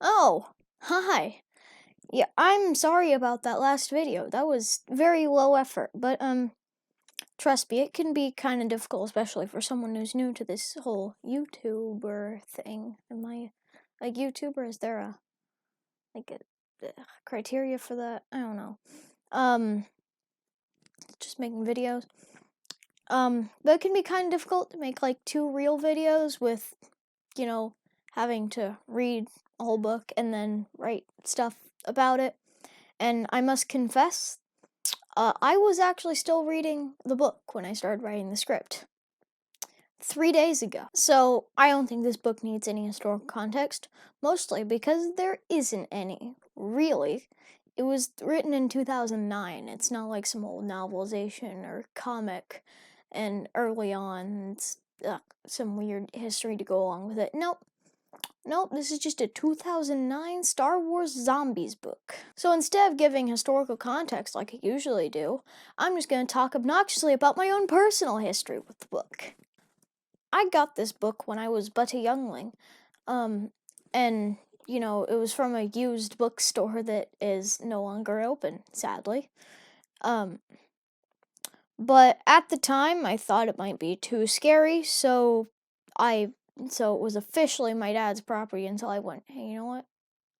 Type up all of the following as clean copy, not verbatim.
Oh, hi. Yeah, I'm sorry about that last video. That was very low effort, but trust me, it can be kind of difficult, especially for someone who's new to this whole YouTuber thing. Am I a YouTuber? Is there a criteria for that? I don't know. Just making videos. But it can be kind of difficult to make like two real videos with, having to read a whole book and then write stuff about it. And I must confess, I was actually still reading the book when I started writing the script 3 days ago. So I don't think this book needs any historical context, mostly because there isn't any, really. It was written in 2009. It's not like some old novelization or comic, and early on, it's some weird history to go along with it. Nope, this is just a 2009 Star Wars Zombies book. So instead of giving historical context like I usually do, I'm just going to talk obnoxiously about my own personal history with the book. I got this book when I was but a youngling, and, it was from a used bookstore that is no longer open, sadly. But at the time, I thought it might be too scary, so it was officially my dad's property until I went, hey, you know what?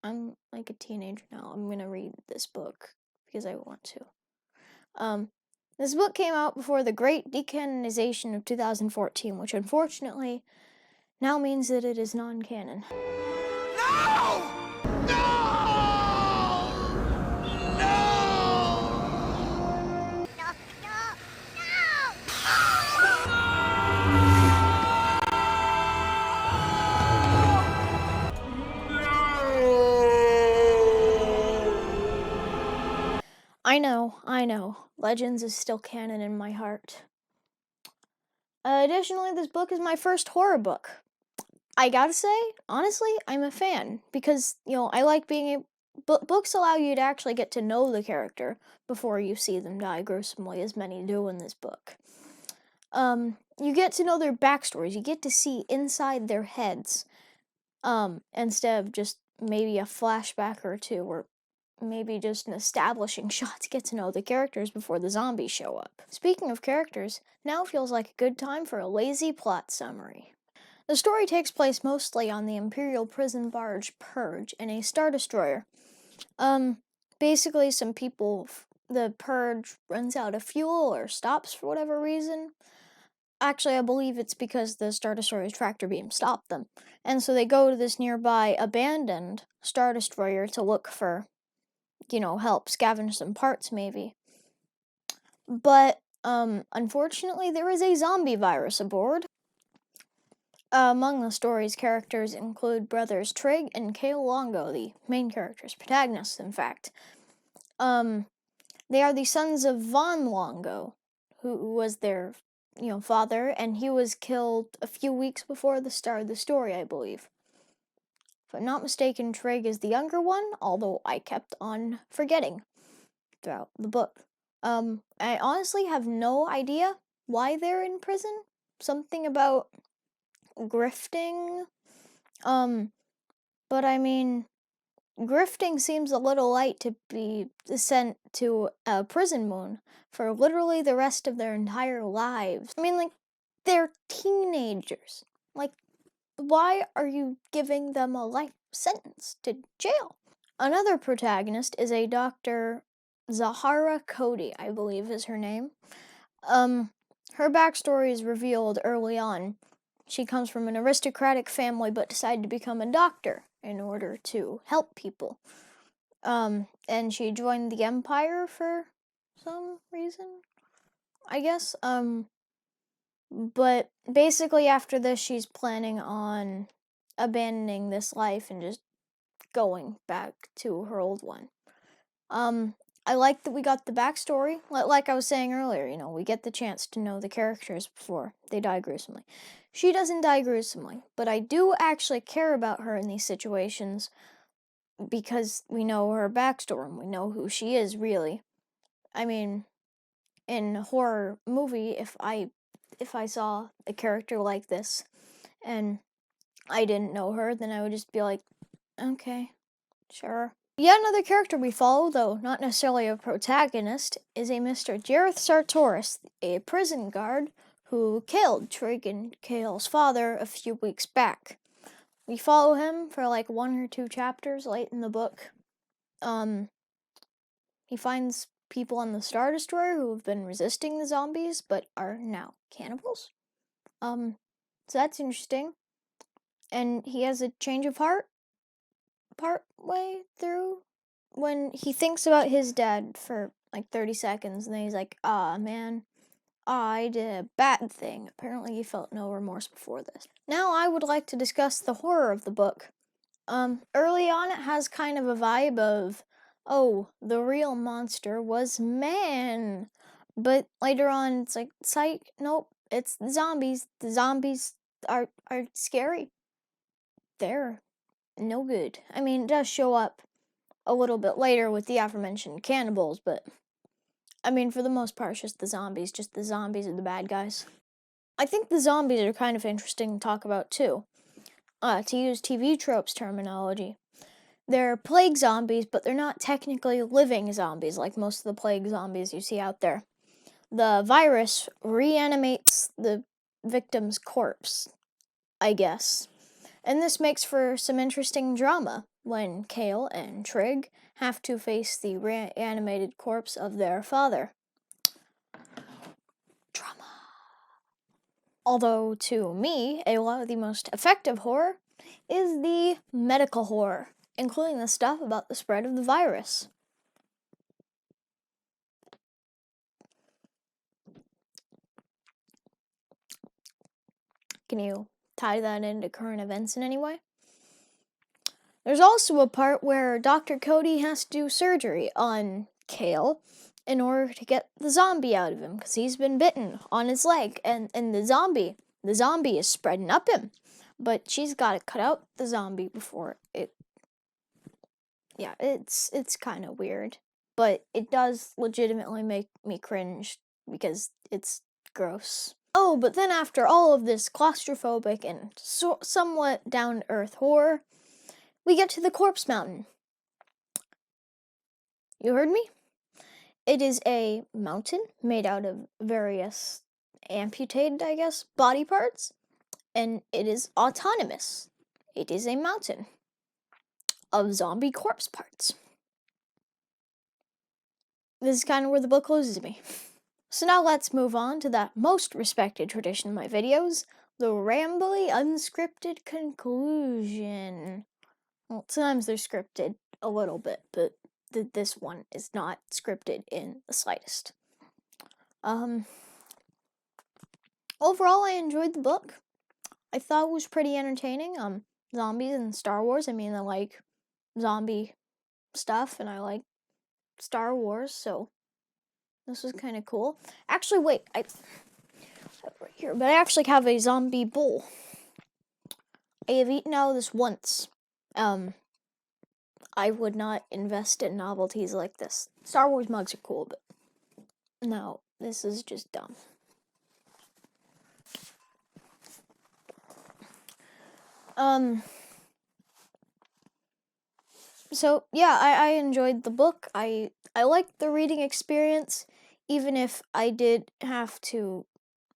I'm like a teenager now. I'm gonna read this book because I want to. This book came out before the Great Decanonization of 2014, which unfortunately now means that it is non-canon. No! No! I know. Legends is still canon in my heart. Additionally, this book is my first horror book. I gotta say, honestly, I'm a fan because, I like being able. Books allow you to actually get to know the character before you see them die gruesomely, as many do in this book. You get to know their backstories. You get to see inside their heads, instead of just maybe a flashback or two, or maybe just an establishing shot to get to know the characters before the zombies show up. Speaking of characters, now feels like a good time for a lazy plot summary. The story takes place mostly on the Imperial prison barge Purge in a Star Destroyer. Basically the Purge runs out of fuel or stops for whatever reason. Actually, I believe it's because the Star Destroyer's tractor beam stopped them. And so they go to this nearby abandoned Star Destroyer to look for, help scavenge some parts maybe. But, unfortunately, there is a zombie virus aboard. Among the story's characters include brothers Trig and Kale Longo, the main characters, protagonists, in fact. They are the sons of Von Longo, who was their, father, and he was killed a few weeks before the start of the story, I believe. If I'm not mistaken, Trig is the younger one, although I kept on forgetting throughout the book. I honestly have no idea why they're in prison. Something about grifting. But I mean, grifting seems a little light to be sent to a prison moon for literally the rest of their entire lives. I mean, they're teenagers. Why are you giving them a life sentence to jail? Another protagonist is a Dr. Zahara Cody, I believe is her name. Her backstory is revealed early on. She comes from an aristocratic family but decided to become a doctor in order to help people. And she joined the Empire for some reason, I guess. But basically after this, she's planning on abandoning this life and just going back to her old one. I like that we got the backstory. Like I was saying earlier, we get the chance to know the characters before they die gruesomely. She doesn't die gruesomely, but I do actually care about her in these situations because we know her backstory and we know who she is, really. I mean, in a horror movie, if I saw a character like this and I didn't know her, then I would just be like, Okay, sure. Yet another character we follow, though not necessarily a protagonist, is a Mr. Jareth Sartoris, a prison guard who killed Trig and Kale's father a few weeks back. We follow him for like 1 or 2 chapters late in the book. He finds people on the Star Destroyer who have been resisting the zombies but are now cannibals. So that's interesting. And he has a change of heart part way through when he thinks about his dad for like 30 seconds and then he's like, ah, man, I did a bad thing. Apparently, he felt no remorse before this. Now, I would like to discuss the horror of the book. Early on, it has kind of a vibe of, oh, the real monster was man. But later on, it's like, psych, nope, it's the zombies. The zombies are scary. They're no good. I mean, it does show up a little bit later with the aforementioned cannibals, but I mean, for the most part, it's just the zombies. Just the zombies are the bad guys. I think the zombies are kind of interesting to talk about, too. To use TV tropes terminology. They're plague zombies, but they're not technically living zombies like most of the plague zombies you see out there. The virus reanimates the victim's corpse, I guess. And this makes for some interesting drama when Kale and Trig have to face the reanimated corpse of their father. Drama. Although, to me, a lot of the most effective horror is the medical horror, including the stuff about the spread of the virus. Can you tie that into current events in any way? There's also a part where Dr. Cody has to do surgery on Kale in order to get the zombie out of him because he's been bitten on his leg and the zombie is spreading up him. But she's got to cut out the zombie before it. Yeah, it's kind of weird, but it does legitimately make me cringe because it's gross. Oh, but then after all of this claustrophobic and somewhat down-to-earth horror, we get to the Corpse Mountain. You heard me? It is a mountain made out of various amputated, I guess, body parts, and it is autonomous. It is a mountain of zombie corpse parts. This is kind of where the book loses me. So now let's move on to that most respected tradition in my videos, the rambly, unscripted conclusion. Well, sometimes they're scripted a little bit, but this one is not scripted in the slightest. Overall, I enjoyed the book. I thought it was pretty entertaining. Zombies and Star Wars. I mean, I like zombie stuff, and I like Star Wars, so this was kind of cool. Actually, wait, I have it right here, but I actually have a zombie bowl. I have eaten out of this once. I would not invest in novelties like this. Star Wars mugs are cool, but no, this is just dumb. So yeah, I enjoyed the book. I liked the reading experience, even if I did have to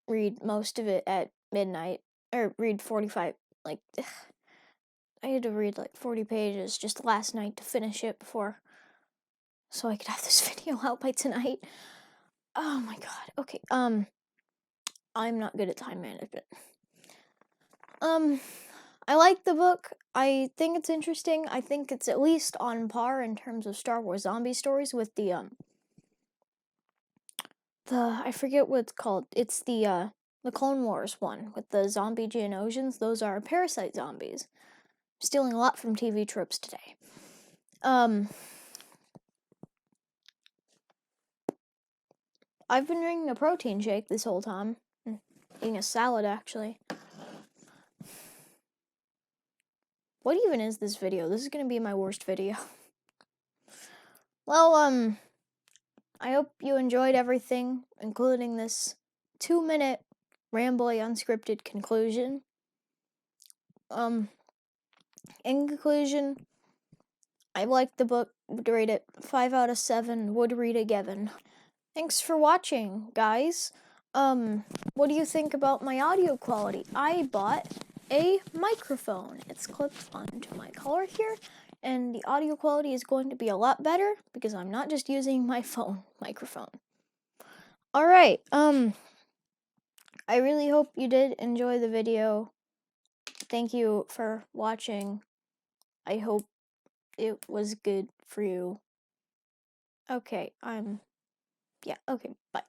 read most of it at midnight, or read 45, like, I had to read like 40 pages just last night to finish it before, so I could have this video out by tonight. Oh my god, okay, I'm not good at time management. I like the book. I think it's interesting. I think it's at least on par in terms of Star Wars zombie stories with the I forget what it's called. It's the Clone Wars one with the zombie Geonosians. Those are parasite zombies. I'm stealing a lot from TV tropes today. I've been drinking a protein shake this whole time. Eating a salad, actually. What even is this video? This is gonna be my worst video. Well, I hope you enjoyed everything, including this 2-minute rambly unscripted conclusion. In conclusion, I liked the book, would rate it 5 out of 7, would read again. Thanks for watching, guys. What do you think about my audio quality? I bought a microphone. It's clipped onto my collar here, and the audio quality is going to be a lot better because I'm not just using my phone microphone. Alright, I really hope you did enjoy the video. Thank you for watching. I hope it was good for you. Okay, okay, bye.